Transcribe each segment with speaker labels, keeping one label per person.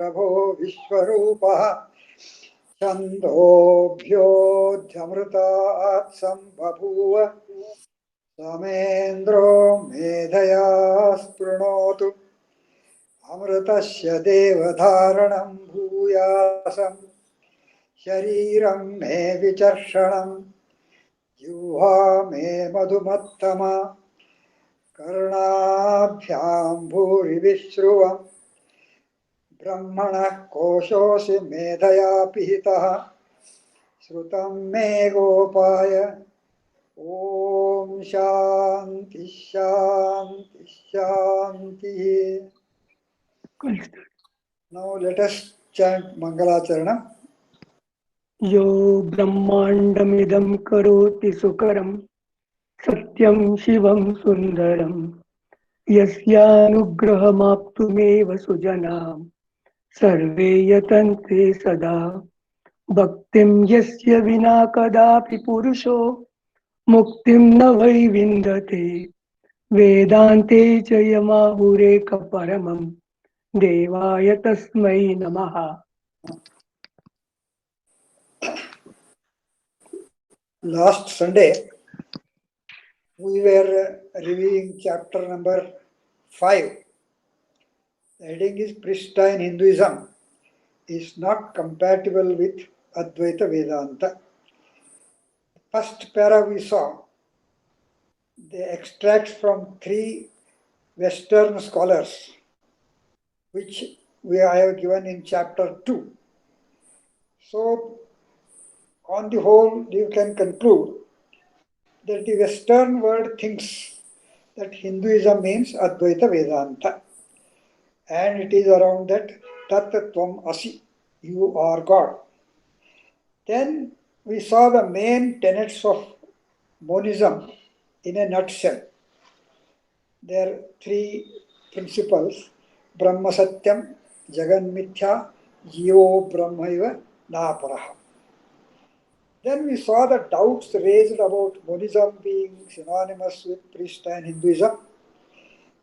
Speaker 1: प्रभो विश्वरूपः छन्दोभ्योऽध्यमृतात् सम्बभूव समेन्द्रो मेधया स्पृणोतु अमृतस्य देवधारणं भूयासं शरीरं मे विचर्षणं जिह्वा मे मधुमत्तमा कर्णाभ्यां भूरिविश्रुवम् ब्रह्मणः कोशोऽसि मेधया पिहितः श्रुतं मे गोपाय ॐ शान्ति शान्ति शान्तिः. Now let us chant Mangalacharanam.
Speaker 2: यो ब्रह्माण्डमिदं करोति सुकरं सत्यं शिवं सुन्दरं यस्यानुग्रहमाप्तुमेव सुजनां सर्वे यतन्ते सदा भक्तिं यस्य विना कदापि पुरुषो मुक्तिं न वै विन्दते वेदान्ते च यमाहुरेकपरमं देवाय तस्मै नमः.
Speaker 1: Last Sunday we were reviewing chapter number 5. The heading is Pristine Hinduism is not compatible with Advaita Vedanta. First para we saw the extracts from 3 Western scholars which I have given in chapter 2. So on the whole you can conclude that the Western world thinks that Hinduism means Advaita Vedanta, and it is around that Tat Tvam Asi, you are God. Then we saw the main tenets of monism in a nutshell. There are 3 principles: Brahma Satyam, Jagan Mithya, Jivo Brahmaiva Naparaha. Then we saw the doubts raised about monism being synonymous with pristine Hinduism.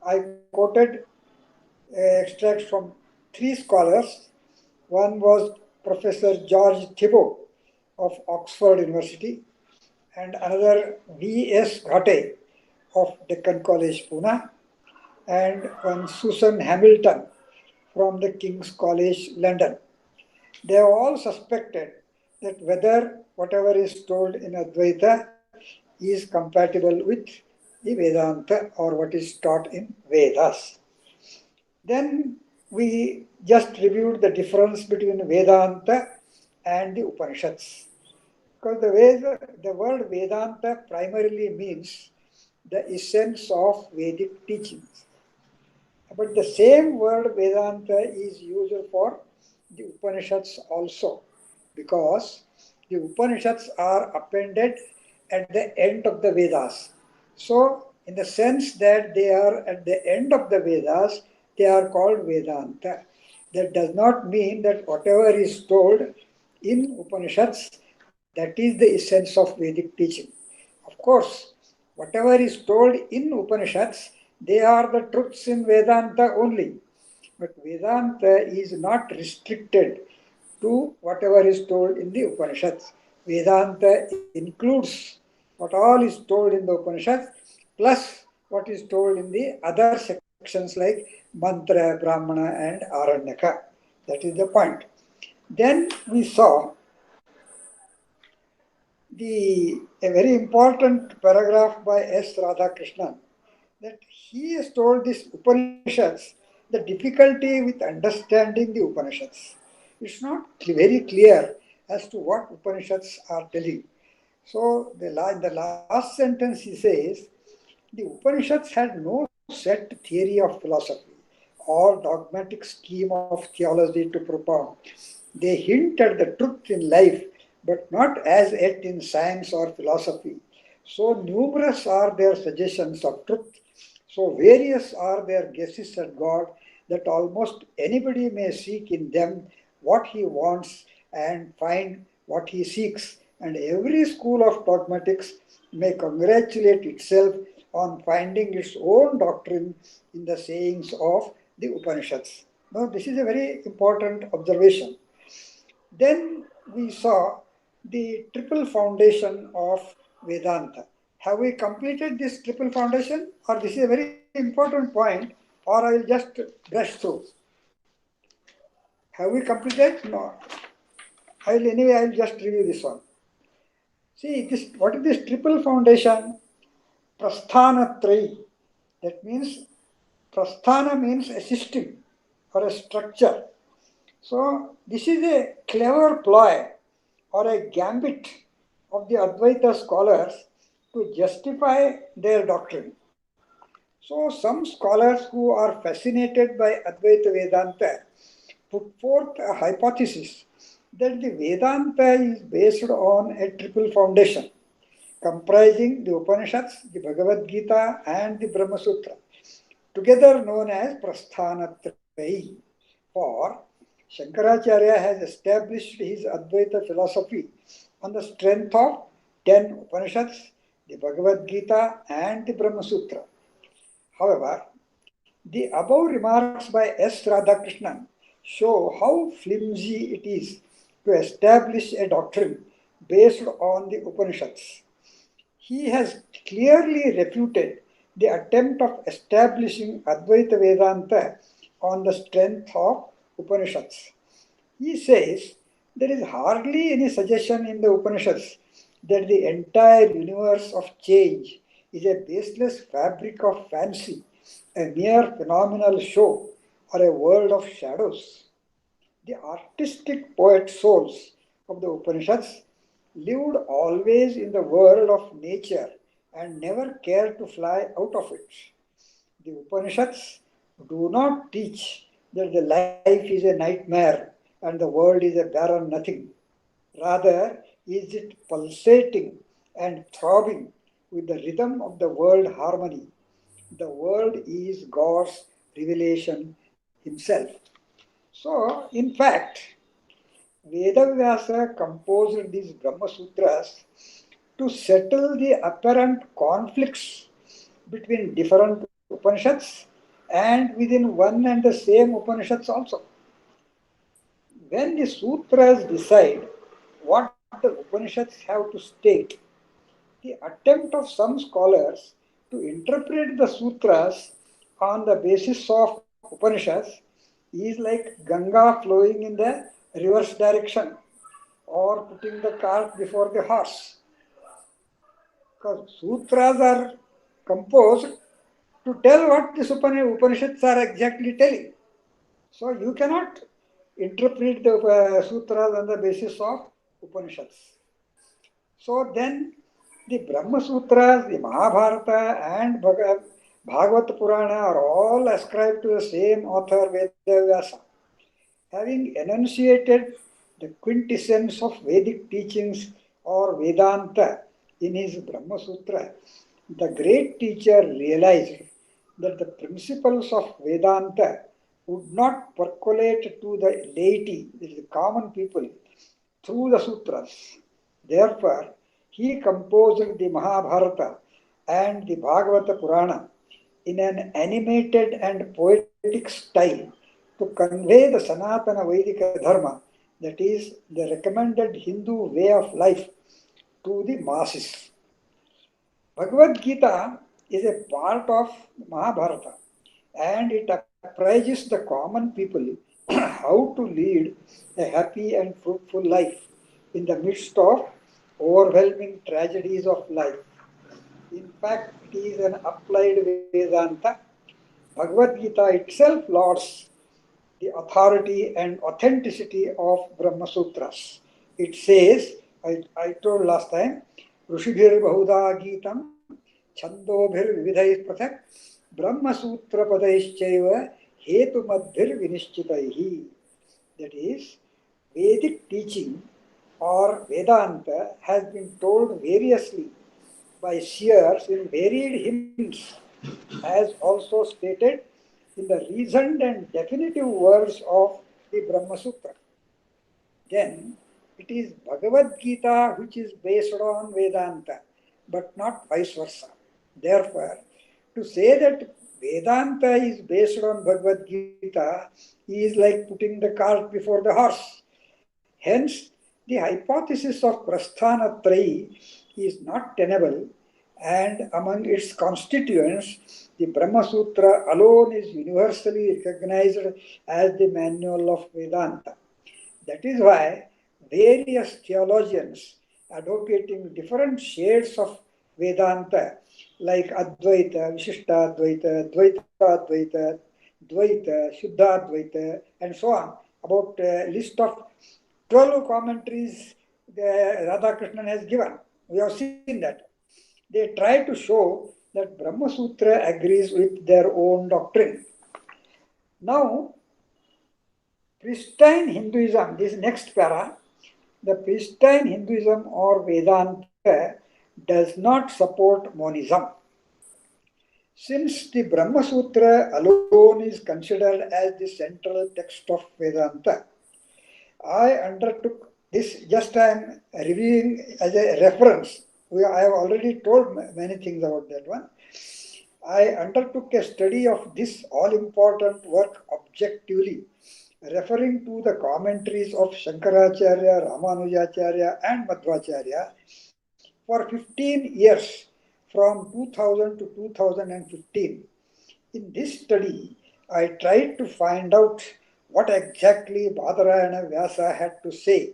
Speaker 1: I quoted extracts from 3 scholars. One was Professor George Thibault of Oxford University, and another V.S. Ghate of Deccan College, Pune, and one Susan Hamilton from the King's College, London. They all suspected that whether whatever is told in Advaita is compatible with the Vedanta or what is taught in Vedas. Then we just reviewed the difference between Vedanta and the Upanishads. Because the word Vedanta primarily means the essence of Vedic teachings. But the same word Vedanta is used for the Upanishads also, because the Upanishads are appended at the end of the Vedas. So, in the sense that they are at the end of the Vedas, they are called Vedanta. That does not mean that whatever is told in Upanishads, that is the essence of Vedic teaching. Of course, whatever is told in Upanishads, they are the truths in Vedanta only. But Vedanta is not restricted to whatever is told in the Upanishads. Vedanta includes what all is told in the Upanishads plus what is told in the other sections like Mantra, Brahmana and Aranyaka. That is the point. Then we saw a very important paragraph by S. Radhakrishnan, that he has told these Upanishads the difficulty with understanding the Upanishads. It's not very clear as to what Upanishads are telling. So in the last sentence he says, the Upanishads had no set theory of philosophy or dogmatic scheme of theology to propound. They hint at the truth in life, but not as yet in science or philosophy. So numerous are their suggestions of truth, so various are their guesses at God, that almost anybody may seek in them what he wants and find what he seeks, and every school of dogmatics may congratulate itself on finding its own doctrine in the sayings of the Upanishads. Now, this is a very important observation. Then we saw the triple foundation of Vedanta. Have we completed this triple foundation, or this is a very important point, or I will just brush through? Have we completed? No. I will just review this one. See, this what is this triple foundation? Prasthanatrayi. That means prasthana means a system or a structure. So this is a clever ploy or a gambit of the Advaita scholars to justify their doctrine. So some scholars who are fascinated by Advaita Vedanta put forth a hypothesis that the Vedanta is based on a triple foundation comprising the Upanishads, the Bhagavad Gita, and the Brahma Sutra, together known as Prasthanatrayi. For Shankaracharya has established his Advaita philosophy on the strength of 10 Upanishads, the Bhagavad Gita, and the Brahma Sutra. However, the above remarks by S. Radhakrishnan show how flimsy it is to establish a doctrine based on the Upanishads. He has clearly refuted the attempt of establishing Advaita Vedanta on the strength of Upanishads. He says there is hardly any suggestion in the Upanishads that the entire universe of change is a baseless fabric of fancy, a mere phenomenal show, or a world of shadows. The artistic poet souls of the Upanishads lived always in the world of nature and never cared to fly out of it. The Upanishads do not teach that the life is a nightmare and the world is a barren nothing. Rather, is it pulsating and throbbing with the rhythm of the world harmony. The world is God's revelation himself. So, in fact, Vedavyasa composed these Brahma Sutras to settle the apparent conflicts between different Upanishads and within one and the same Upanishads also. When the Sutras decide what the Upanishads have to state, the attempt of some scholars to interpret the Sutras on the basis of Upanishads is like Ganga flowing in the reverse direction or putting the cart before the horse. Because sutras are composed to tell what the Upanishads are exactly telling. So you cannot interpret the sutras on the basis of Upanishads. So then the Brahma Sutras, the Mahabharata, and Bhagavad Purana are all ascribed to the same author Vedavyasa. Having enunciated the quintessence of Vedic teachings or Vedanta in his Brahma Sutra, the great teacher realized that the principles of Vedanta would not percolate to the laity, the common people, through the sutras. Therefore, he composed the Mahabharata and the Bhagavata Purana in an animated and poetic style to convey the Sanatana Vedika Dharma, that is, the recommended Hindu way of life, to the masses. Bhagavad Gita is a part of Mahabharata and it apprises the common people how to lead a happy and fruitful life in the midst of overwhelming tragedies of life. In fact, it is an applied Vedanta. Bhagavad Gita itself lauds the authority and authenticity of Brahma Sutras. It says, I told last time, Rushibhir Bahuda Gitam, Chandobhir Vividhais Prathak, Brahma Sutra Padaishchaiva, Hetu Madhir Vinishchitaihi. That is, Vedic teaching or Vedanta has been told variously by seers in varied hymns, as also stated in the reasoned and definitive words of the Brahma Sutra. Then it is Bhagavad Gita which is based on Vedanta, but not vice versa. Therefore, to say that Vedanta is based on Bhagavad Gita is like putting the cart before the horse. Hence, the hypothesis of Prasthanatrayi is not tenable, and among its constituents, the Brahma Sutra alone is universally recognized as the manual of Vedanta. That is why various theologians advocating different shades of Vedanta like Advaita, Vishishtadvaita, Dvaitadvaita, Dvaita, Shuddhadvaita, and so on, about a list of 12 commentaries Radhakrishnan has given. We have seen that. They try to show that Brahma Sutra agrees with their own doctrine. Now, pristine Hinduism, this next para, the pristine Hinduism or Vedanta does not support monism. Since the Brahma Sutra alone is considered as the central text of Vedanta, I undertook this, just I am reviewing as a reference. I have already told many things about that one. I undertook a study of this all-important work objectively, referring to the commentaries of Shankaracharya, Ramanujacharya and Madhvacharya for 15 years from 2000 to 2015. In this study, I tried to find out what exactly Badarayana Vyasa had to say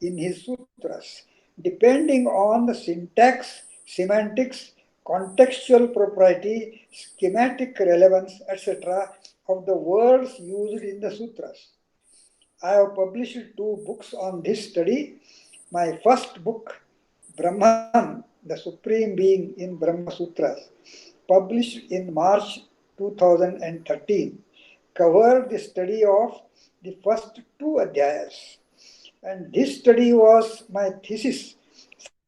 Speaker 1: in his sutras, depending on the syntax, semantics, contextual propriety, schematic relevance, etc. of the words used in the sutras. I have published 2 books on this study. My first book, Brahman, the Supreme Being in Brahma Sutras, published in March 2013, covered the study of the first 2 adhyayas. And this study was my thesis,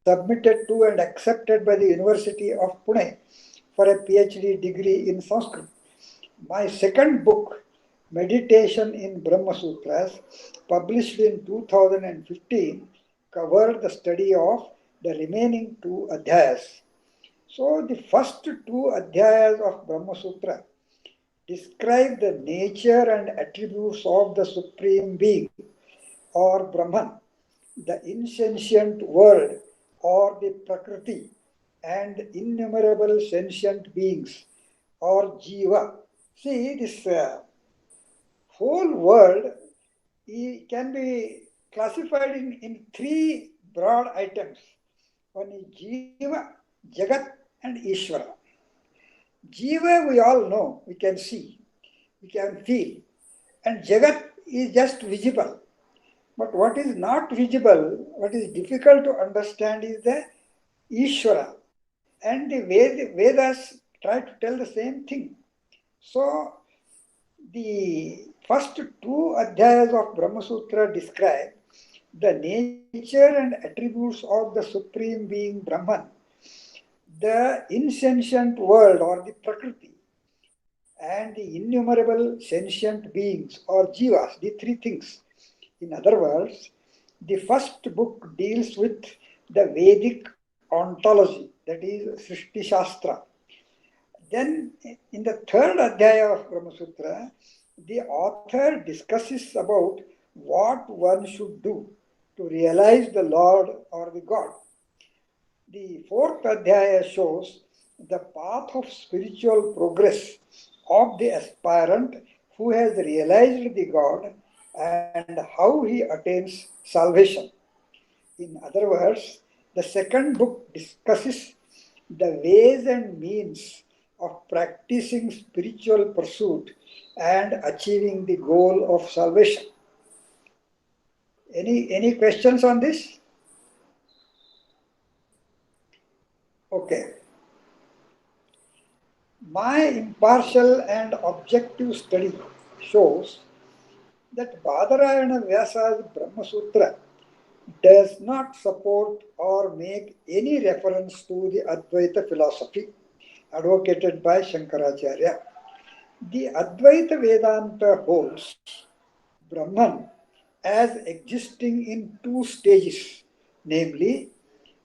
Speaker 1: submitted to and accepted by the University of Pune for a PhD degree in Sanskrit. My second book, Meditation in Brahma Sutras, published in 2015, covered the study of the remaining 2 adhyayas. So the first 2 adhyayas of Brahma Sutra describe the nature and attributes of the Supreme Being or Brahman, the insentient world or the Prakriti, and innumerable sentient beings or Jiva. See, this whole world can be classified in 3 broad items. One is Jiva, Jagat, and Ishvara. Jiva we all know, we can see, we can feel, and Jagat is just visible. But what is not visible, what is difficult to understand is the Ishvara. And the Vedas try to tell the same thing. So, the first 2 adhyayas of Brahma Sutra describe the nature and attributes of the Supreme Being Brahman, the insentient world or the Prakriti, and the innumerable sentient beings or Jivas, the 3 things. In other words, the first book deals with the Vedic ontology, that is Srishti Shastra. Then in the 3rd adhyaya of Brahma Sutra, the author discusses about what one should do to realize the Lord or the God. The 4th adhyaya shows the path of spiritual progress of the aspirant who has realized the God and how he attains salvation. In other words, the 2nd book discusses the ways and means of practicing spiritual pursuit and achieving the goal of salvation. Any questions on this? Okay. My impartial and objective study shows that Badarayana Vyasa's Brahma Sutra does not support or make any reference to the Advaita philosophy advocated by Shankaracharya. The Advaita Vedanta holds Brahman as existing in 2 stages, namely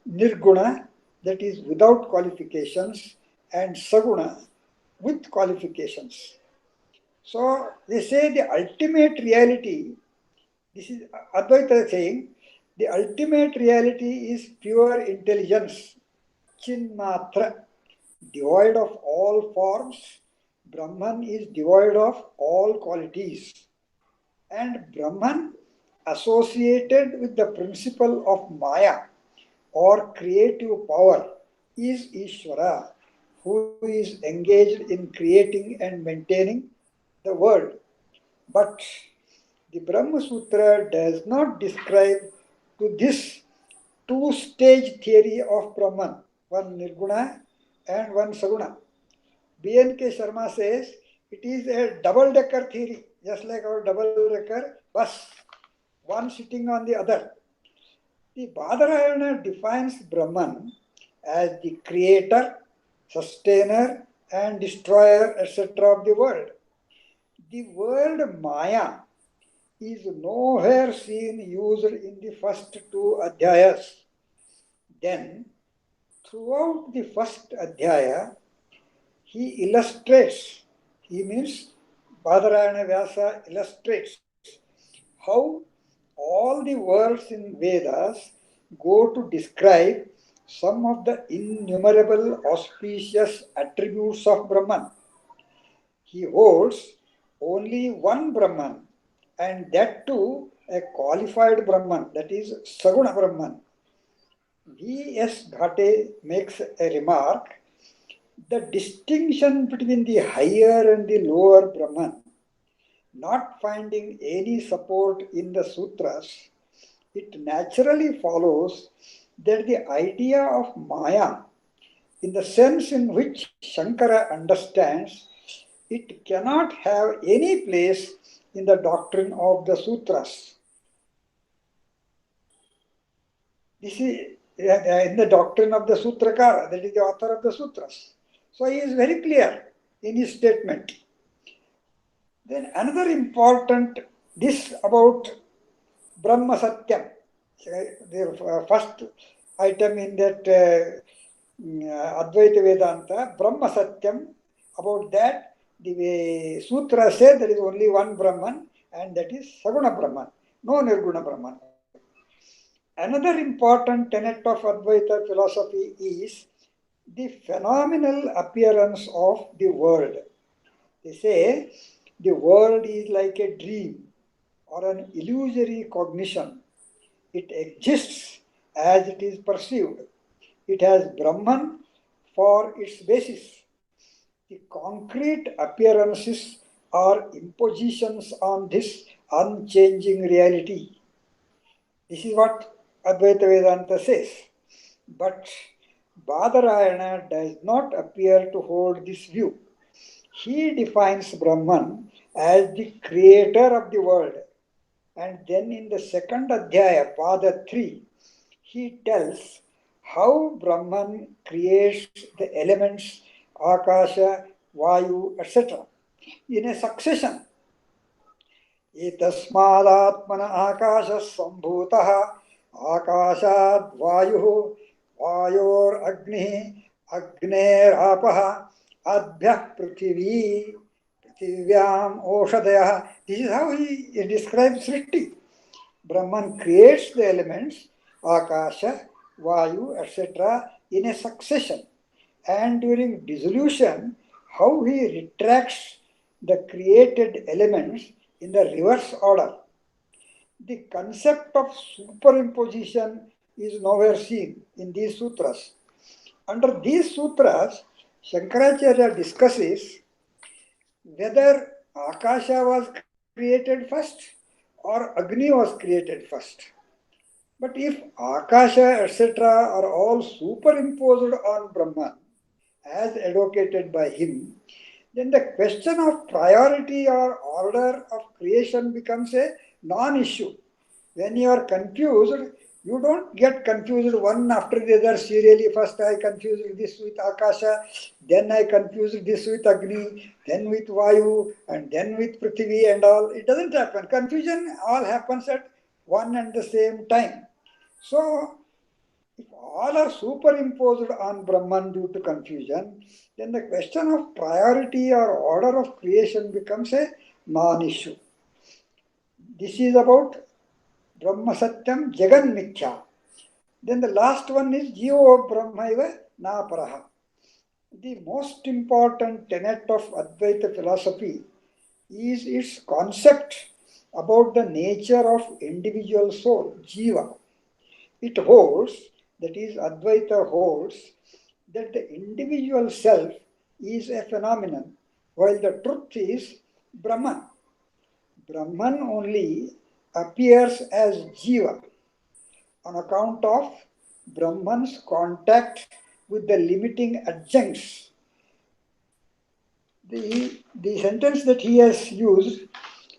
Speaker 1: Nirguna, that is without qualifications, and Saguna, with qualifications. So they say the ultimate reality, this is Advaita saying, the ultimate reality is pure intelligence, Chinmatra, devoid of all forms. Brahman is devoid of all qualities. And Brahman, associated with the principle of Maya or creative power, is Ishvara, who is engaged in creating and maintaining the world. But the Brahma Sutra does not describe to this two-stage theory of Brahman, one Nirguna and one Saguna. B.N.K. Sharma says it is a double-decker theory, just like our double-decker bus, one sitting on the other. The Badarayana defines Brahman as the creator, sustainer, and destroyer, etc. of the world. The word Maya is nowhere seen used in the first two adhyayas. Then, throughout the first adhyaya, he illustrates, he means Badarayana Vyasa illustrates how all the words in Vedas go to describe some of the innumerable auspicious attributes of Brahman. He holds only one Brahman, and that too a qualified Brahman, that is Saguna Brahman. V.S. Ghate makes a remark: the distinction between the higher and the lower Brahman, not finding any support in the sutras, it naturally follows that the idea of Maya, in the sense in which Shankara understands, it cannot have any place in the doctrine of the sutras. This is in the doctrine of the Sutrakara, that is the author of the sutras. So he is very clear in his statement. Then another important, this about Brahma Satyam, the first item in that Advaita Vedanta, Brahma Satyam, about that the Sutra says there is only one Brahman, and that is Saguna Brahman, no Nirguna Brahman. Another important tenet of Advaita philosophy is the phenomenal appearance of the world. They say the world is like a dream or an illusory cognition. It exists as it is perceived. It has Brahman for its basis. The concrete appearances are impositions on this unchanging reality. This is what Advaita Vedanta says. But Badarayana does not appear to hold this view. He defines Brahman as the creator of the world. And then in the second adhyaya, Pada 3, he tells how Brahman creates the elements, Akasha, Vayu, etc. in a succession. Etasmadatmana Akasha Sambhutah Akashad Vayu Vayor Agni Agner Apaha Adbhyah Prithvi Prithvyam Oshadaya. This is how he describes Srishti. Brahman creates the elements, Akasha, Vayu, etc. in a succession. And during dissolution, how he retracts the created elements in the reverse order. The concept of superimposition is nowhere seen in these sutras. Under these sutras, Shankaracharya discusses whether Akasha was created first or Agni was created first. But if Akasha, etc. are all superimposed on Brahman, as advocated by him, then the question of priority or order of creation becomes a non-issue. When you are confused, you don't get confused one after the other serially. First I confused this with Akasha, then I confused this with Agni, then with Vayu, and then with Prithvi and all. It doesn't happen. Confusion all happens at one and the same time. So If all are superimposed on Brahman due to confusion, then the question of priority or order of creation becomes a non-issue. This is about Brahma Satyam Jagan Mithya. Then the last one is Jivo Brahmaiva Naparaha. The most important tenet of Advaita philosophy is its concept about the nature of individual soul, Jiva. It holds, that is, Advaita holds, that the individual self is a phenomenon, while the truth is Brahman. Brahman only appears as Jiva on account of Brahman's contact with the limiting adjuncts. The sentence that he has used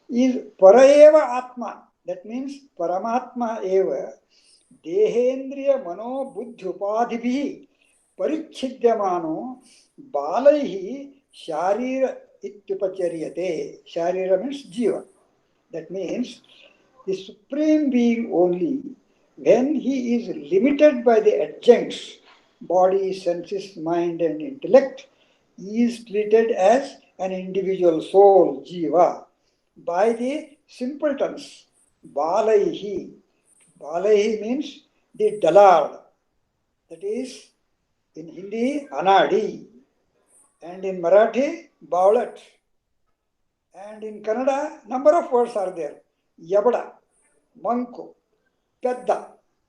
Speaker 1: is Paraeva Atma. That means Paramatma Eva Dehendriya Mano Buddhi Upadhibhi Parichidyamano Balaihi Sharira Ityupacharyate. Sharira means Jiva. That means the Supreme Being only, when he is limited by the adjuncts, body, senses, mind, and intellect, is treated as an individual soul, Jiva, by the simpletons, Balaihi. Balaihi means the dullard. That is, in Hindi, Anadi, and in Marathi, Bowlet, and in Kannada, number of words are there. Yabada, Manku, Pedda,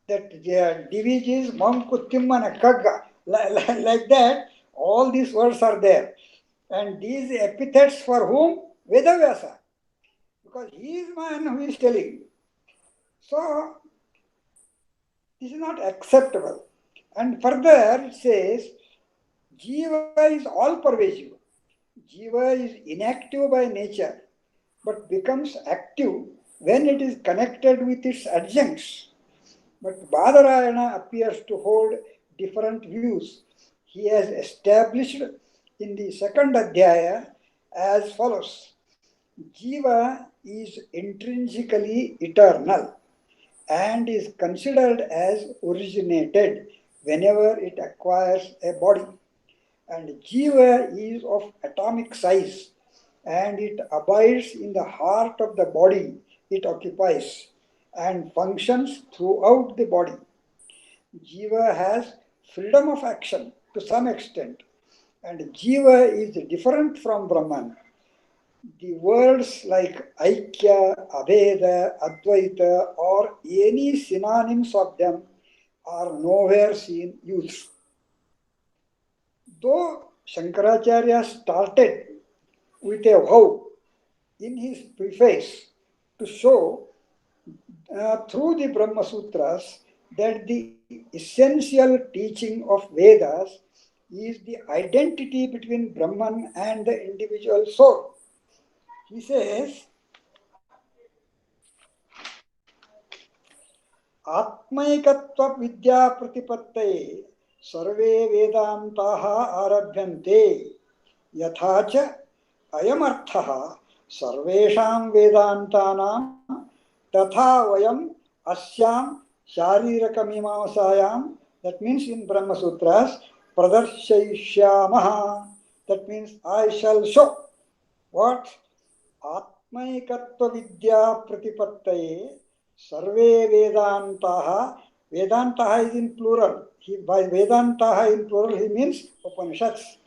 Speaker 1: that Divij is Manku, Timmana, Kagga, like that, all these words are there. And these epithets for whom? Vedavyasa. Because he is man who is telling. So, this is not acceptable. And further, it says, Jiva is all pervasive. Jiva is inactive by nature, but becomes active when it is connected with its adjuncts. But Badarayana appears to hold different views. He has established in the second Adhyaya as follows. Jiva is intrinsically eternal and is considered as originated whenever it acquires a body. And Jiva is of atomic size and it abides in the heart of the body it occupies and functions throughout the body. Jiva has freedom of action to some extent, and Jiva is different from Brahman. The words like Aikya, Abheda, Advaita, or any synonyms of them are nowhere seen used. Though Shankaracharya started with a vow in his preface to show through the Brahma Sutras that the essential teaching of Vedas is the identity between Brahman and the individual soul. He says, Atmaikatva Vidya Pratipattaye Sarve Vedantaha Arabhyante Yathacha Ayamarthaha Sarvesham Vedantanam Tatha Vayam Asyam Shariraka that means in Brahma Sutras, Pradarshayishyamaha, that means I shall show. What? Atmaikatva Vidya Pratipattaye Sarve Vedantaha. Vedantaha is in plural. By Vedantaha in plural, he means Upanishads.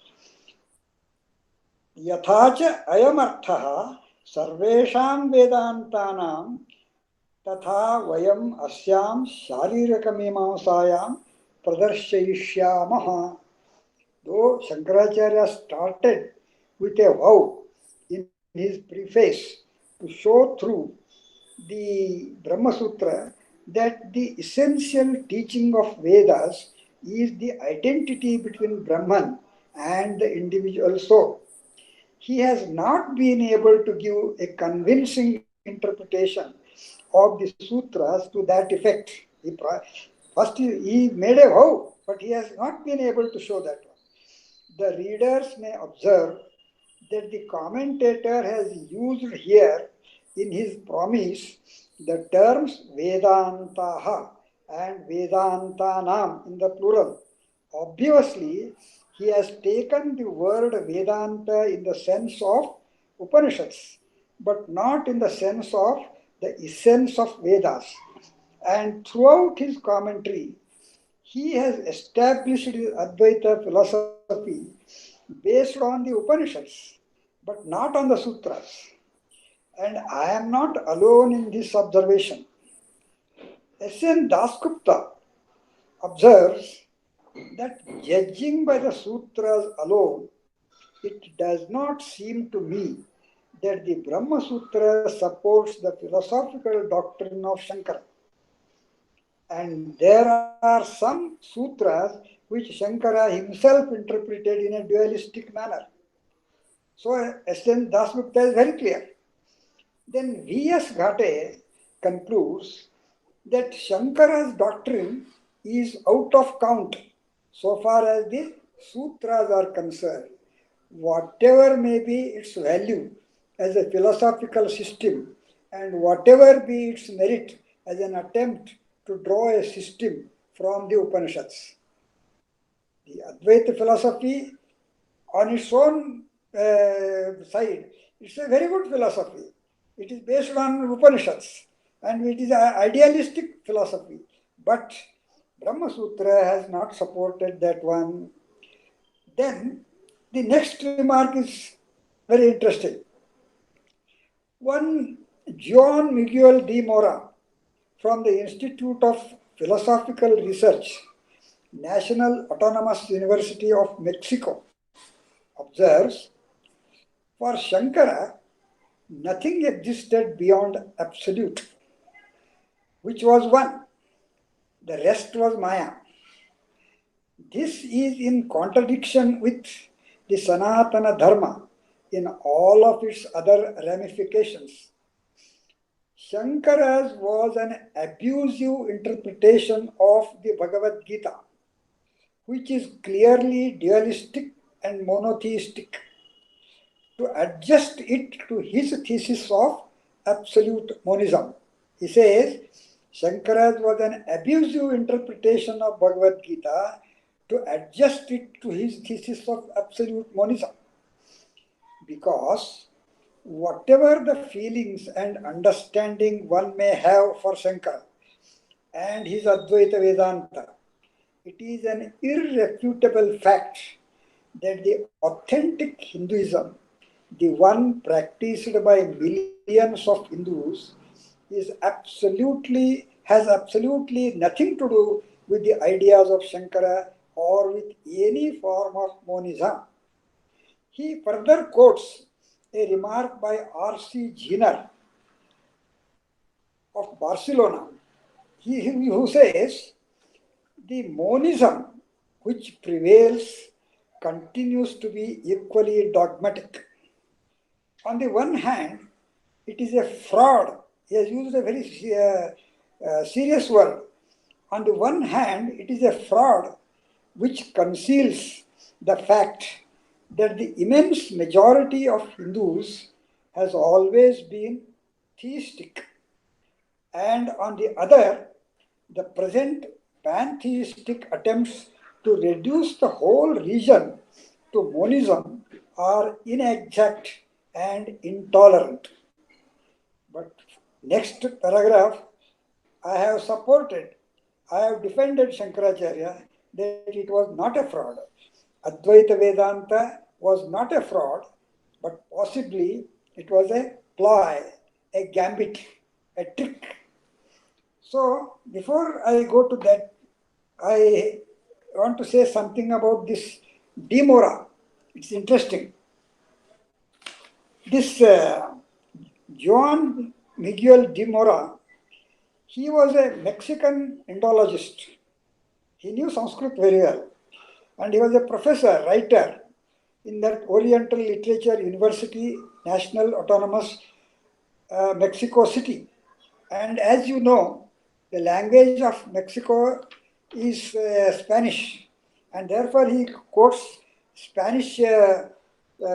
Speaker 1: Yathacha Ayamarthaha Sarvesham Vedantanam Tatha Vayam Asyam Shariraka Pradarshayishyamaha. Though Shankaracharya started with a vow in his preface to show through the Brahma Sutra that the essential teaching of Vedas is the identity between Brahman and the individual soul. He has not been able to give a convincing interpretation of the sutras to that effect. First, he made a vow, but he has not been able to show that one. The readers may observe that the commentator has used here in his promise the terms Vedantaha, and Vedantanam in the plural. Obviously, he has taken the word Vedanta in the sense of Upanishads, but not in the sense of the essence of Vedas. And throughout his commentary, he has established his Advaita philosophy based on the Upanishads, but not on the Sutras. And I am not alone in this observation. S.N. Dasgupta observes that judging by the sutras alone, it does not seem to me that the Brahma Sutra supports the philosophical doctrine of Shankara. And there are some sutras which Shankara himself interpreted in a dualistic manner. So S.N. Dasgupta is very clear. Then V.S. Ghate concludes that Shankara's doctrine is out of count so far as the sutras are concerned. Whatever may be its value as a philosophical system and whatever be its merit as an attempt to draw a system from the Upanishads. The Advaita philosophy on its own side, it's a very good philosophy. It is based on Upanishads and it is an idealistic philosophy. But Brahma Sutra has not supported that one. Then the next remark is very interesting. One John Miguel de Mora from the Institute of Philosophical Research, National Autonomous University of Mexico, observes, for Shankara, nothing existed beyond absolute, which was one. The rest was Maya. This is in contradiction with the Sanatana Dharma in all of its other ramifications. Shankara's was an abusive interpretation of the Bhagavad Gita, which is clearly dualistic and monotheistic, to adjust it to his thesis of absolute monism. He says, Shankara's was an abusive interpretation of Bhagavad Gita to adjust it to his thesis of absolute monism. Because whatever the feelings and understanding one may have for Shankara and his Advaita Vedanta, it is an irrefutable fact that the authentic Hinduism, the one practiced by millions of Hindus, has absolutely nothing to do with the ideas of Shankara or with any form of monism. He further quotes a remark by R.C. Jenner of Barcelona, who says, the monism which prevails continues to be equally dogmatic. On the one hand, it is a fraud. He has used a very serious word. On the one hand, it is a fraud which conceals the fact that the immense majority of Hindus has always been theistic. And on the other, the present pantheistic attempts to reduce the whole region to monism are inexact and intolerant. But next paragraph, I have defended Shankaracharya that it was not a fraud. Advaita Vedanta was not a fraud, but possibly it was a ploy, a gambit, a trick. So before I go to that, I want to say something about this De Mora. It's interesting. This Juan Miguel de Mora, he was a Mexican Indologist. He knew Sanskrit very well. And he was a professor, writer in that Oriental Literature University, National Autonomous Mexico City. And as you know, the language of Mexico is Spanish. And therefore he quotes Spanish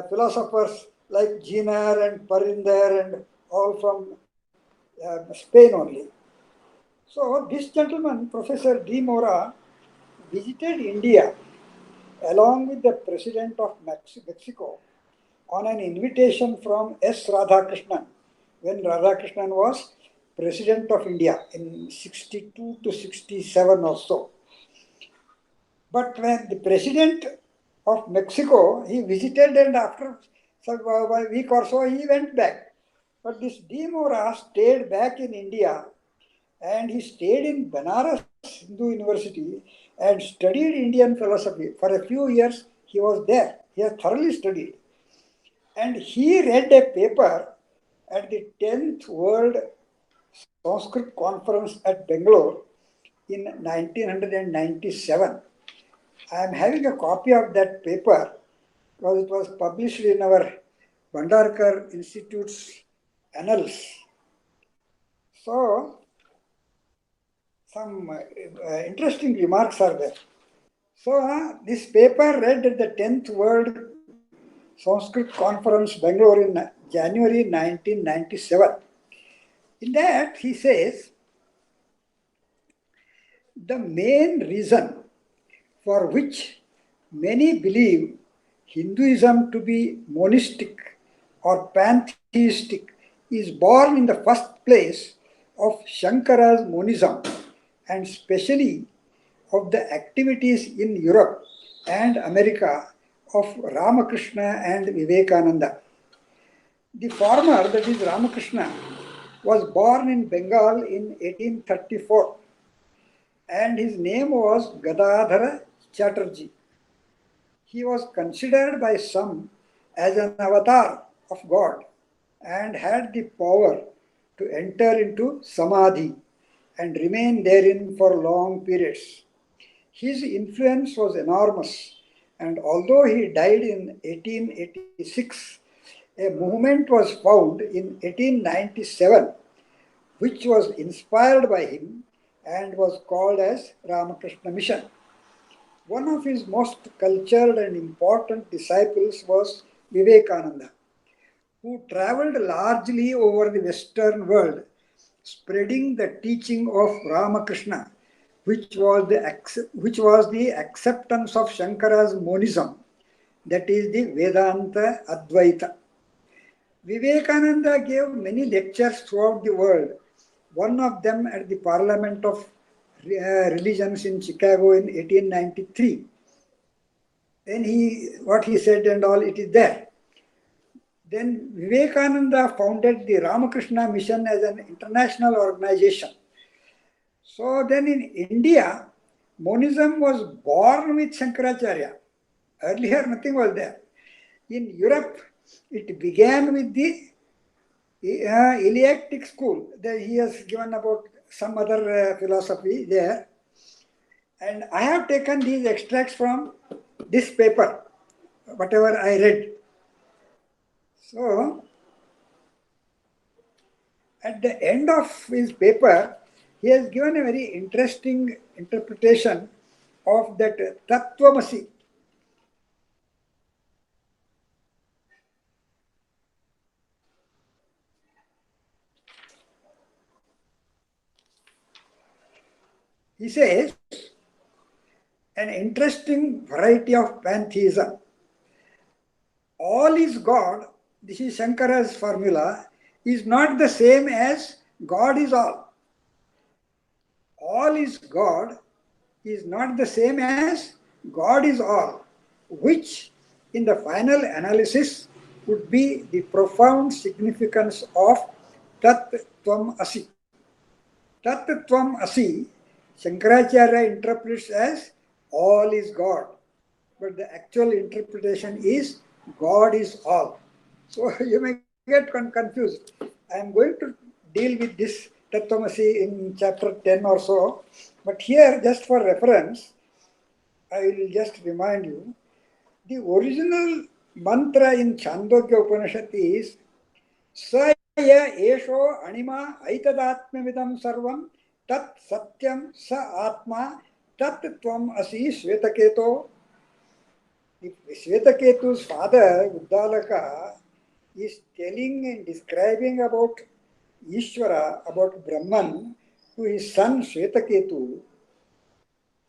Speaker 1: philosophers like Jenner and Parinder and all from Spain only. So this gentleman, Professor D. Mora, visited India along with the President of Mexico on an invitation from S. Radhakrishnan when Radhakrishnan was President of India in 62 to 67 or so. But when the President of Mexico, he visited and after a week or so he went back. But this D. Mora stayed back in India and he stayed in Banaras Hindu University and studied Indian philosophy. For a few years he was there. He has thoroughly studied. And he read a paper at the 10th World Sanskrit Conference at Bangalore in 1997. I am having a copy of that paper because it was published in our Bhandarkar Institute's annals. So, some interesting remarks are there. So, this paper read at the 10th World Sanskrit Conference, Bangalore in January 1997. In that, he says, the main reason for which many believe Hinduism to be monistic or pantheistic is born in the first place of Shankara's monism and specially of the activities in Europe and America of Ramakrishna and Vivekananda. The former, that is Ramakrishna, was born in Bengal in 1834 and his name was Gadadhara Chatterjee. He was considered by some as an avatar of God and had the power to enter into samadhi and remain therein for long periods. His influence was enormous, and although he died in 1886, a movement was found in 1897 which was inspired by him and was called as Ramakrishna Mission. One of his most cultured and important disciples was Vivekananda, who traveled largely over the Western world, spreading the teaching of Ramakrishna, which was the acceptance of Shankara's monism, that is the Vedanta Advaita. Vivekananda gave many lectures throughout the world, one of them at the Parliament of Religions in Chicago in 1893. Then what he said and all, it is there. Then Vivekananda founded the Ramakrishna Mission as an international organization. So then in India, monism was born with Shankaracharya. Earlier nothing was there. In Europe, it began with the Eleatic school. There he has given about some other philosophy there. And I have taken these extracts from this paper, whatever I read. So, at the end of his paper, he has given a very interesting interpretation of that Tattvamasi. He says, an interesting variety of pantheism. All is God, this is Shankara's formula, is not the same as God is all. All is God is not the same as God is all, which in the final analysis would be the profound significance of Tat Tvam Asi. Tat Tvam Asi, Shankaracharya interprets as all is God, but the actual interpretation is God is all. So you may get confused. I am going to deal with this Tattvamasi in chapter 10 or so, but here just for reference, I will just remind you, the original mantra in Chandogya Upanishad is Sa ya esho anima aitadatmamidam sarvam tat satyam sa atma tat tvam asi Svetaketo. Svetaketo's father, Uddalaka, is telling and describing about Ishvara, about Brahman, to his son Shvetaketu.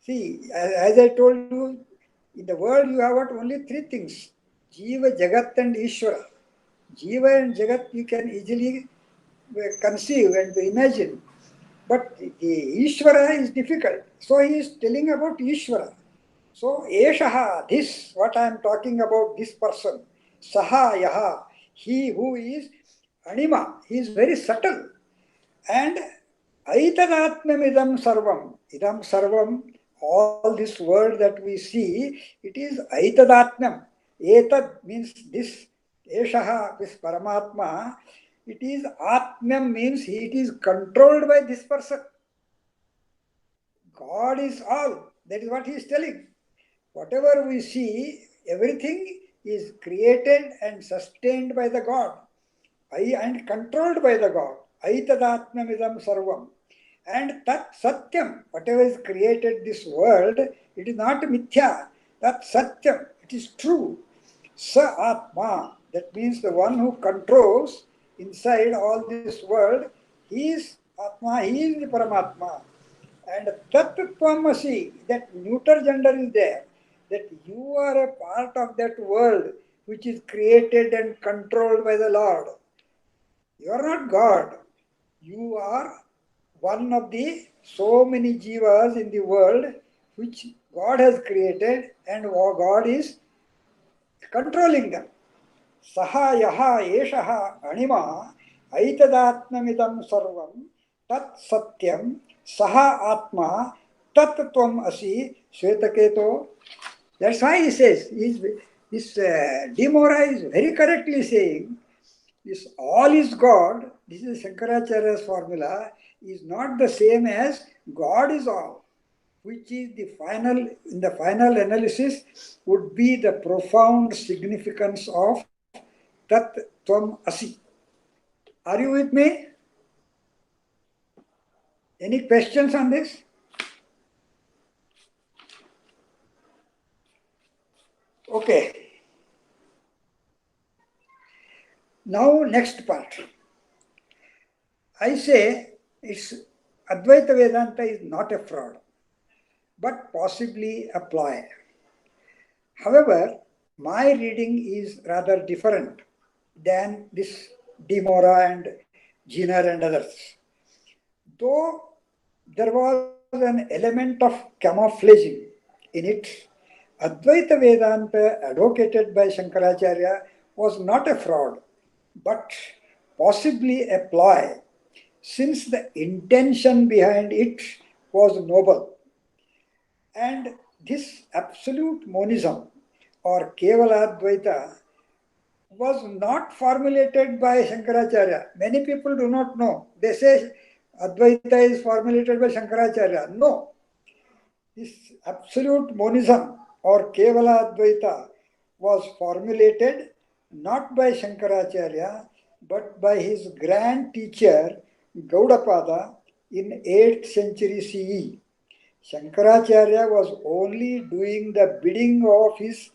Speaker 1: See, as I told you, in the world you have got only three things: Jiva, Jagat, and Ishvara. Jiva and Jagat you can easily conceive and imagine. But the Ishvara is difficult. So he is telling about Ishvara. So Eshaha, this, what I am talking about, this person, Saha Yaha, he who is Anima, he is very subtle. And Aitadatmamidam Sarvam, Idam Sarvam, all this world that we see, it is Aitadatmam. Etad means this, Eshaha, this Paramatma, it is Atmam means it is controlled by this person. God is all. That is what he is telling. Whatever we see, everything is created and sustained by the God and controlled by the God. Aitadatmamidam sarvam. And tat satyam, whatever is created this world, it is not mithya. Tat satyam, it is true. Sa atma, that means the one who controls inside all this world, he is atma, he is the paramatma. And Tattvam-asi, that neuter gender is there, that you are a part of that world which is created and controlled by the Lord. You are not God. You are one of the so many jivas in the world which God has created and God is controlling them. Saha yaha eshaha anima aitadatmamidam sarvam tat satyam saha atma tat tvam asi Shvetaketo. That's why he says, this Demora is very correctly saying, this all is God, this is Shankaracharya's formula, is not the same as God is all, which is the final, in the final analysis, would be the profound significance of Tat Tvam Asi. Are you with me? Any questions on this? Okay. Now, next part. I say it's Advaita Vedanta is not a fraud, but possibly a ploy. However, my reading is rather different than this Demora and Jenner and others. Though there was an element of camouflaging in it, Advaita Vedanta advocated by Shankaracharya was not a fraud, but possibly a ploy, since the intention behind it was noble. And this absolute monism or Kevala Advaita was not formulated by Shankaracharya. Many people do not know. They say Advaita is formulated by Shankaracharya. No. This absolute monism or Kevala Advaita was formulated not by Shankaracharya but by his grand teacher Gaudapada in 8th century CE. Shankaracharya was only doing the bidding of his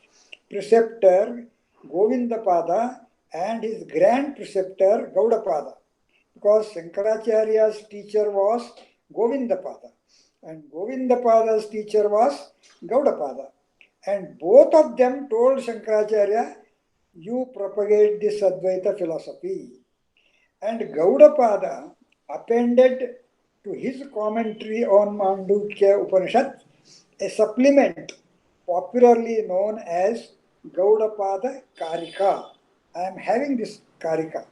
Speaker 1: preceptor Govindapada and his grand preceptor Gaudapada, because Shankaracharya's teacher was Govindapada and Govindapada's teacher was Gaudapada, and both of them told Shankaracharya, you propagate this Advaita philosophy. And Gaudapada appended to his commentary on Mandukya Upanishad a supplement popularly known as Gaudapada Karika. I am having this Karika.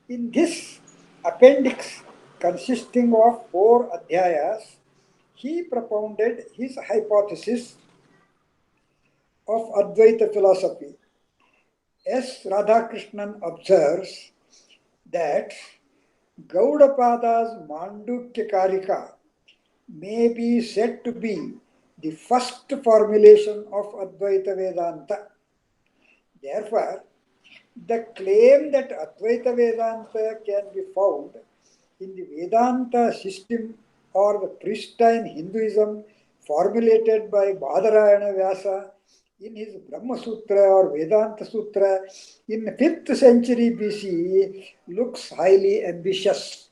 Speaker 1: In this appendix, consisting of 4 adhyayas, he propounded his hypothesis of Advaita philosophy. S. Radhakrishnan observes that Gaudapada's Mandukya Karika may be said to be the first formulation of Advaita Vedanta. Therefore, the claim that Advaita Vedanta can be found in the Vedanta system or the pristine Hinduism formulated by Badarayana Vyasa in his Brahma Sutra or Vedanta Sutra in 5th century BCE looks highly ambitious.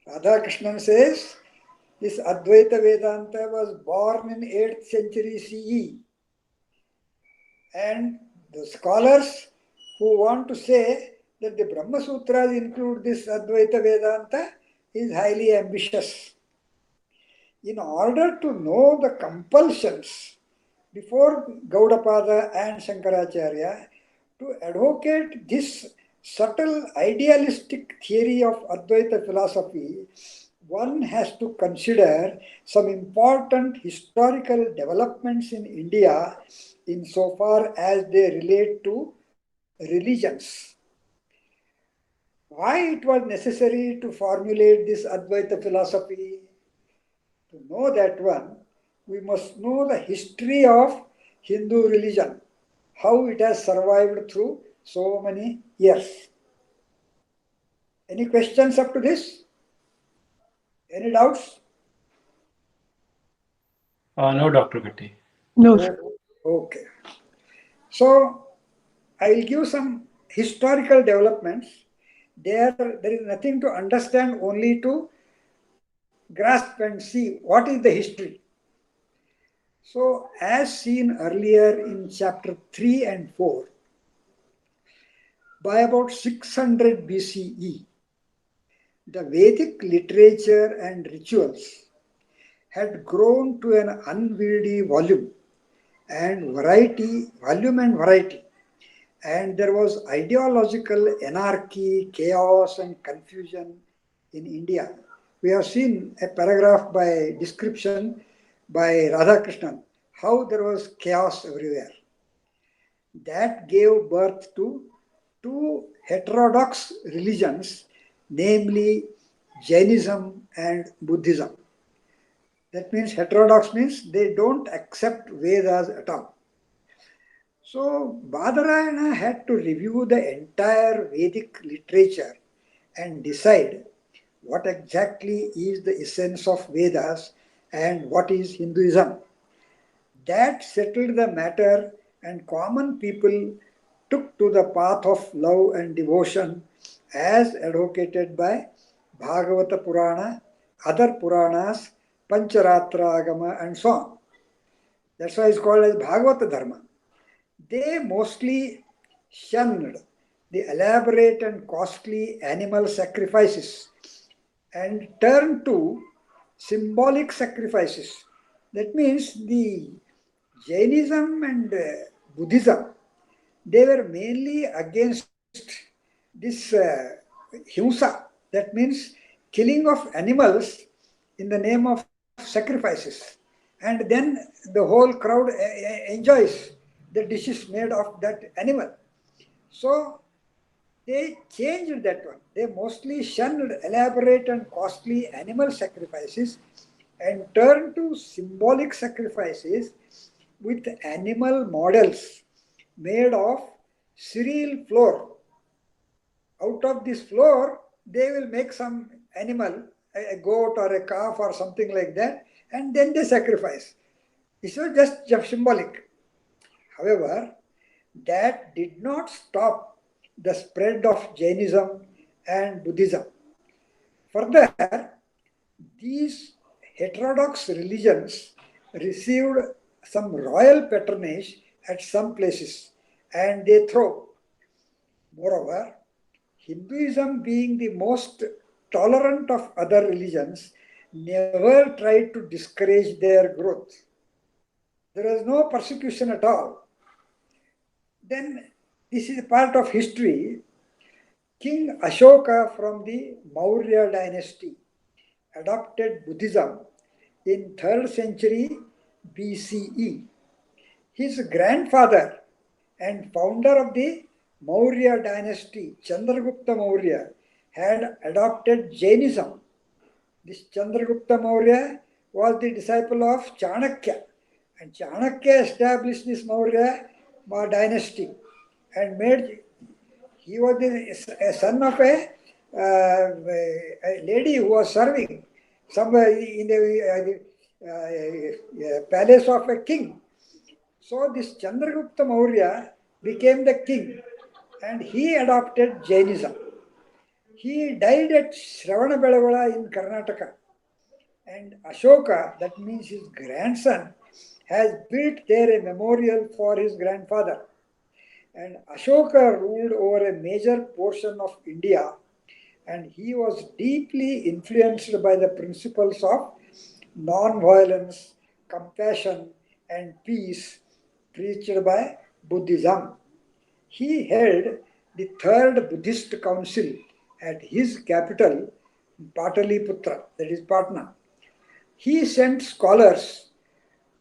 Speaker 1: Radhakrishnan says this Advaita Vedanta was born in 8th century CE. And the scholars who want to say that the Brahma Sutras include this Advaita Vedanta is highly ambitious. In order to know the compulsions before Gaudapada and Shankaracharya, to advocate this subtle idealistic theory of Advaita philosophy, one has to consider some important historical developments in India insofar as they relate to religions. Why it was necessary to formulate this Advaita philosophy? To know that one, we must know the history of Hindu religion, how it has survived through so many years. Any questions up to this? Any doubts?
Speaker 3: No, Dr. Gatti.
Speaker 2: No, sir.
Speaker 1: Okay. So, I will give some historical developments. There is nothing to understand, only to grasp and see what is the history. So, as seen earlier in chapter 3 and 4, by about 600 BCE, the Vedic literature and rituals had grown to an unwieldy volume and variety, and there was ideological anarchy, chaos, and confusion in India. We have seen a paragraph by description by Radhakrishnan how there was chaos everywhere. That gave birth to two heterodox religions, namely Jainism and Buddhism. That means heterodox means they don't accept Vedas at all. So Badarayana had to review the entire Vedic literature and decide what exactly is the essence of Vedas and what is Hinduism. That settled the matter, and common people took to the path of love and devotion as advocated by Bhagavata Purana, other Puranas, Pancharatra Agama, and so on. That's why it's called as Bhagavata Dharma. They mostly shunned the elaborate and costly animal sacrifices and turned to symbolic sacrifices. That means the Jainism and Buddhism, they were mainly against this himsa, that means killing of animals in the name of sacrifices. And then the whole crowd enjoys the dishes made of that animal. So they changed that one. They mostly shunned elaborate and costly animal sacrifices and turned to symbolic sacrifices with animal models made of cereal flour. Out of this flour, they will make some animal, a goat or a calf or something like that, and then they sacrifice. This was just symbolic. However, that did not stop the spread of Jainism and Buddhism. Further, these heterodox religions received some royal patronage at some places and they throve. Moreover, Hinduism, being the most tolerant of other religions, never tried to discourage their growth. There was no persecution at all. Then, this is part of history. King Ashoka from the Maurya dynasty adopted Buddhism in 3rd century BCE. His grandfather and founder of the Maurya dynasty, Chandragupta Maurya, had adopted Jainism. This Chandragupta Maurya was the disciple of Chanakya, and Chanakya established this Maurya dynasty and he was a son of a lady who was serving somewhere in the palace of a king. So this Chandragupta Maurya became the king and he adopted Jainism. He died at Shravanabelagola in Karnataka. And Ashoka, that means his grandson, has built there a memorial for his grandfather. And Ashoka ruled over a major portion of India, and he was deeply influenced by the principles of non-violence, compassion, and peace preached by Buddhism. He held the third Buddhist council at his capital, Pataliputra, that is Patna. He sent scholars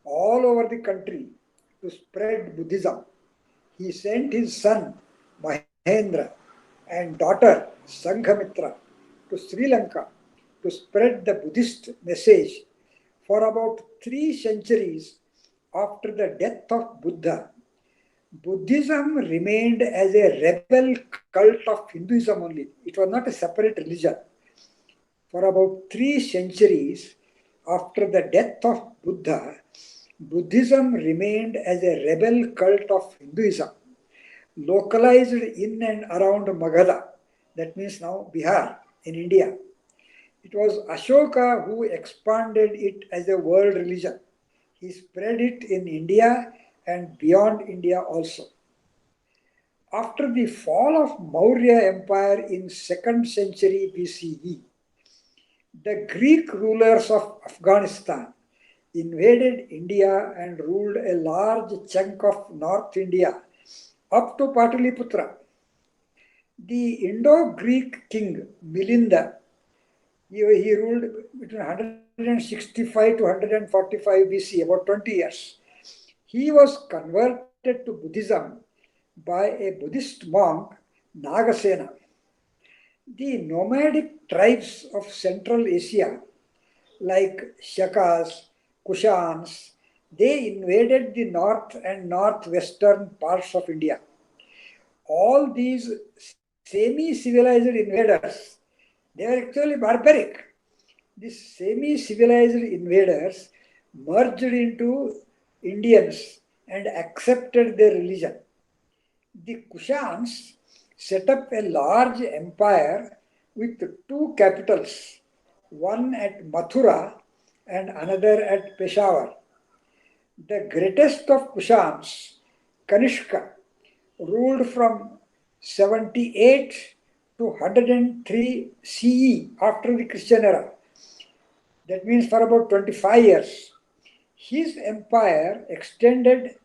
Speaker 1: all over the country to spread Buddhism. He sent his son Mahendra and daughter Sanghamitra to Sri Lanka to spread the Buddhist message. For about 3 centuries after the death of Buddha, Buddhism remained as a rebel cult of Hinduism only. It was not a separate religion. For about 3 centuries after the death of Buddha, Buddhism remained as a rebel cult of Hinduism, localized in and around Magadha, that means now Bihar in India. It was Ashoka who expanded it as a world religion. He spread it in India and beyond India also. After the fall of Maurya Empire in 2nd century BCE, the Greek rulers of Afghanistan invaded India and ruled a large chunk of North India up to Pataliputra. The Indo-Greek king Milinda, he ruled between 165 to 145 BC, about 20 years. He was converted to Buddhism by a Buddhist monk, Nagasena. The nomadic tribes of Central Asia, like Shakas, Kushans, they invaded the north and northwestern parts of India. All these semi-civilized invaders, they were actually barbaric. These semi-civilized invaders merged into Indians and accepted their religion. The Kushans set up a large empire with 2 capitals, one at Mathura and another at Peshawar. The greatest of Kushans, Kanishka, ruled from 78 to 103 CE after the Christian era. That means for about 25 years. His empire extended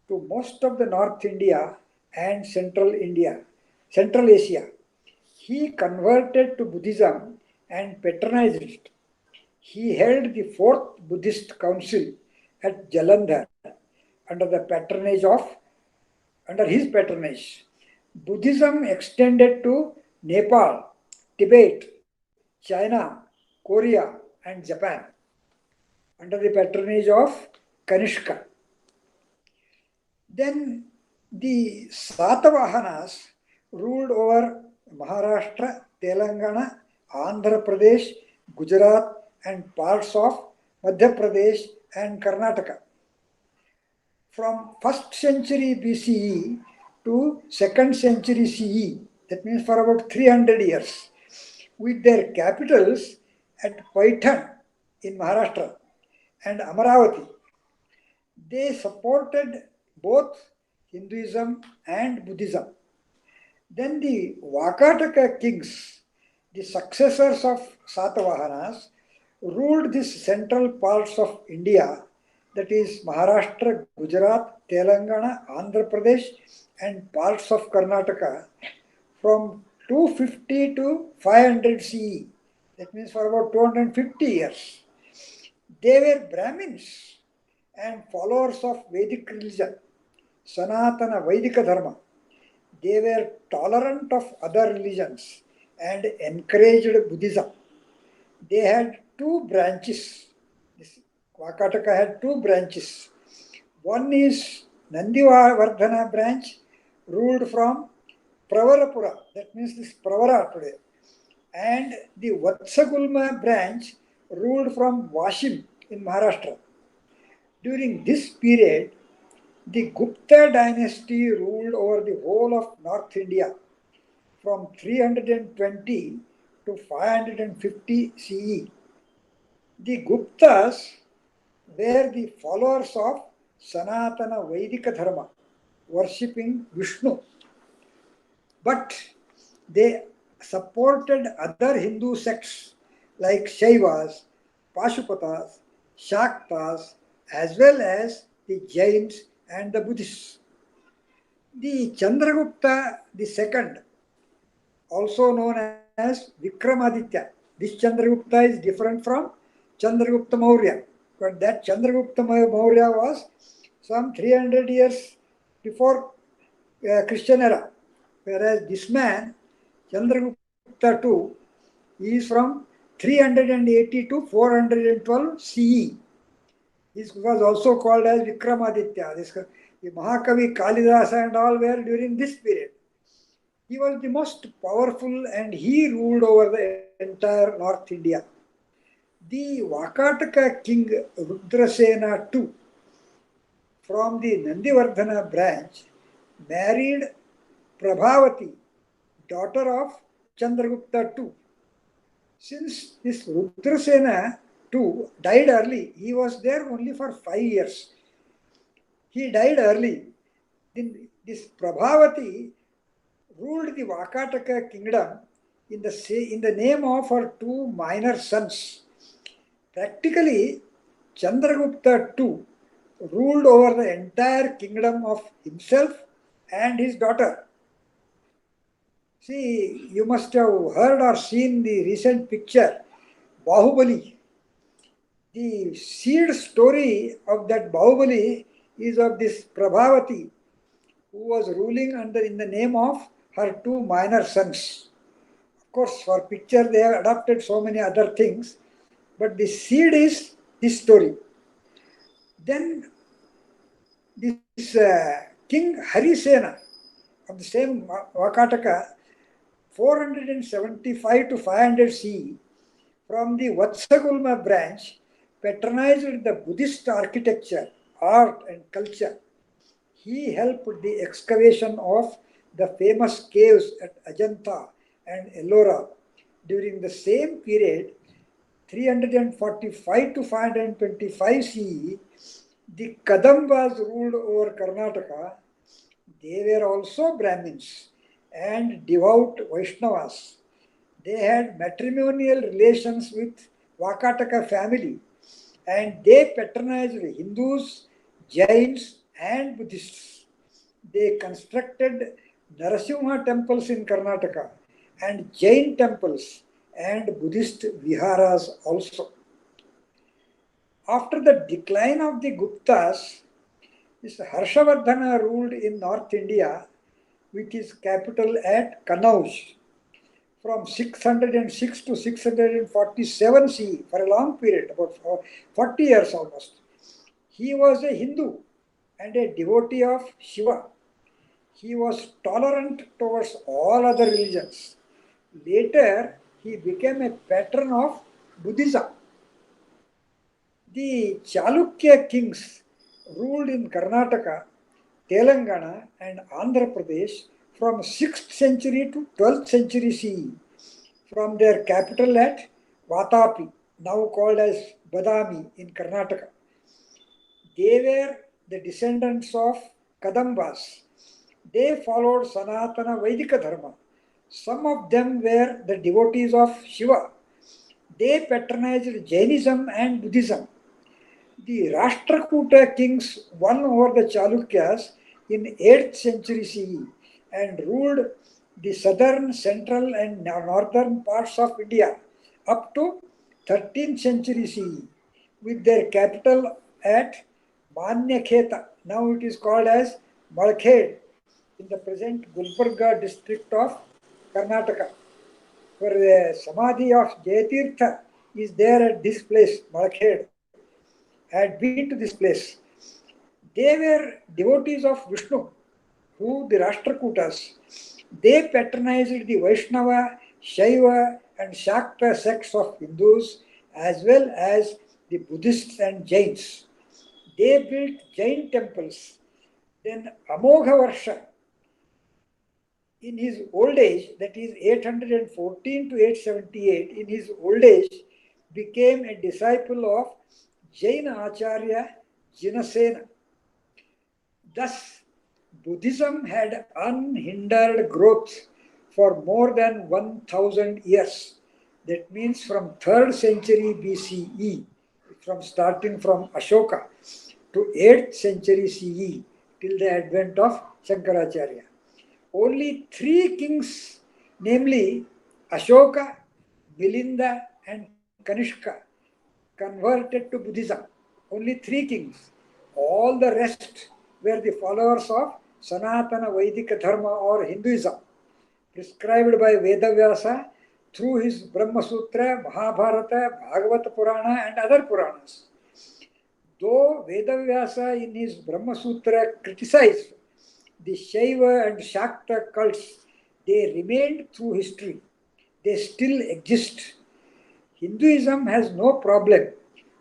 Speaker 1: to most of the North India and Central Asia. He converted to Buddhism and patronized it. He held the 4th Buddhist Council at Jalandhar under his patronage. Buddhism extended to Nepal, Tibet, China, Korea, and Japan under the patronage of Kanishka. Then the Satavahanas ruled over Maharashtra, Telangana, Andhra Pradesh, Gujarat, and parts of Madhya Pradesh and Karnataka. From 1st century BCE to 2nd century CE, that means for about 300 years, with their capitals at Paitan in Maharashtra and Amaravati. They supported both Hinduism and Buddhism. Then the Vakataka kings, the successors of Satavahanas, ruled these central parts of India, that is Maharashtra, Gujarat, Telangana, Andhra Pradesh, and parts of Karnataka from 250 to 500 CE. That means for about 250 years. They were Brahmins and followers of Vedic religion, Sanatana Vedika Dharma. They were tolerant of other religions and encouraged Buddhism. They had 2 branches. This Vakataka had 2 branches. One is Nandivardhana branch, ruled from Pravarapura, that means this Pravara today, and the Vatsagulma branch, ruled from Vashim in Maharashtra. During this period, the Gupta dynasty ruled over the whole of North India from 320 to 550 CE. The Guptas were the followers of Sanatana Vaidika Dharma, worshipping Vishnu. But they supported other Hindu sects like Shaivas, Pashupatas, Shaktas, as well as the Jains and the Buddhists. The Chandragupta II, also known as Vikramaditya, this Chandragupta is different from Chandragupta Maurya, but that Chandragupta Maurya was some 300 years before Christian era, whereas this man, Chandragupta II, is from 380 to 412 CE. This was also called as Vikramaditya. The Mahakavi Kalidasa and all were during this period. He was the most powerful and he ruled over the entire North India. The Vakataka king Rudrasena II from the Nandivardhana branch married Prabhavati, daughter of Chandragupta II. Since this Rudrasena II died early, he was there only for 5 years. He died early. Then this Prabhavati ruled the Vakataka kingdom in the name of her two minor sons. Practically, Chandragupta II ruled over the entire kingdom of himself and his daughter. See, you must have heard or seen the recent picture, Bahubali. The seed story of that Bahubali is of this Prabhavati, who was ruling in the name of her two minor sons. Of course, for picture they have adopted so many other things, but the seed is this story. Then this King Harisena of the same Vakataka, 475 to 500 CE, from the Vatsagulma branch, patronized the Buddhist architecture, art and culture. He helped the excavation of the famous caves at Ajanta and Ellora. During the same period, 345 to 525 CE, the Kadambas ruled over Karnataka. They were also Brahmins and devout Vaishnavas. They had matrimonial relations with Vakataka family and they patronized Hindus, Jains and Buddhists. They constructed Narasimha temples in Karnataka and Jain temples and Buddhist viharas also. After the decline of the Guptas, Harshavardhana ruled in North India with his capital at Kannauj from 606 to 647 CE for a long period, about 40 years almost. He was a Hindu and a devotee of Shiva. He was tolerant towards all other religions. Later, he became a patron of Buddhism. The Chalukya kings ruled in Karnataka, Telangana and Andhra Pradesh from 6th century to 12th century CE from their capital at Vatapi, now called as Badami in Karnataka. They were the descendants of Kadambas. They followed Sanatana Vaidika Dharma. Some of them were the devotees of Shiva. They patronized Jainism and Buddhism. The Rashtrakuta kings won over the Chalukyas in 8th century CE and ruled the southern, central and northern parts of India up to 13th century CE with their capital at Manyakheta. Now it is called as Malkhed in the present Gulbarga district of Karnataka, where the Samadhi of Jayatirtha is there at this place, Malkhed. I had been to this place. They were devotees of Vishnu, who the Rashtrakutas. They patronized the Vaishnava, Shaiva and Shakta sects of Hindus as well as the Buddhists and Jains. They built Jain temples. Then Amogha Varsha in his old age, that is 814 to 878, in his old age, became a disciple of Jaina Acharya Jinasena. Thus, Buddhism had unhindered growth for more than 1000 years. That means from 3rd century BCE, starting from Ashoka to 8th century CE till the advent of Shankaracharya. Only 3 kings, namely Ashoka, Milinda, and Kanishka, converted to Buddhism. Only 3 kings. All the rest were the followers of Sanatana Vaidika Dharma or Hinduism, prescribed by Vedavyasa through his Brahma Sutra, Mahabharata, Bhagavata Purana, and other Puranas. Though Vedavyasa in his Brahma Sutra criticized the Shaiva and Shakta cults, they remained through history. They still exist. Hinduism has no problem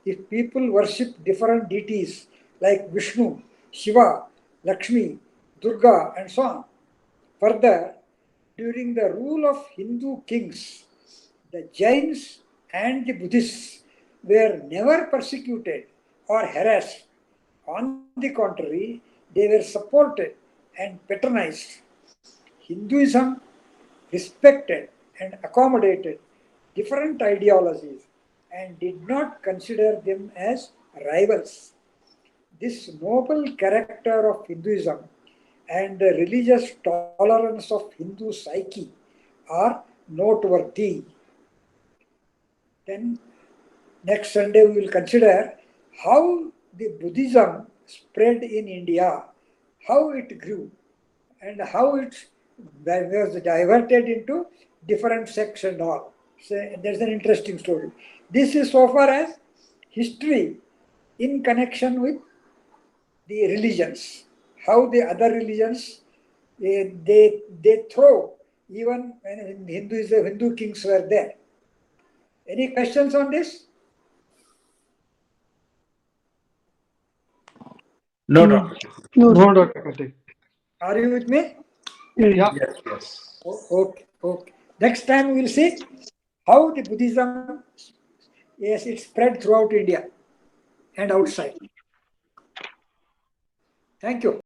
Speaker 1: if people worship different deities like Vishnu, Shiva, Lakshmi, Durga, and so on. Further, during the rule of Hindu kings, the Jains and the Buddhists were never persecuted or harassed. On the contrary, they were supported and patronized. Hinduism respected and accommodated different ideologies and did not consider them as rivals. This noble character of Hinduism and the religious tolerance of Hindu psyche are noteworthy. Then next Sunday we will consider how the Buddhism spread in India, how it grew, and how it was diverted into different sects and all. So that's an interesting story. This is so far as history in connection with the religions, how the other religions they throw even when in Hinduism, Hindu kings were there. Any questions on this?
Speaker 3: No, Dr. Kitti.
Speaker 2: No,
Speaker 4: No, Dr. Kati.
Speaker 1: Are you with me?
Speaker 2: yeah.
Speaker 4: Yeah.
Speaker 3: Yes, yes.
Speaker 1: Okay, okay. Next time we will see how the Buddhism, yes, it spread throughout India and outside. Thank you.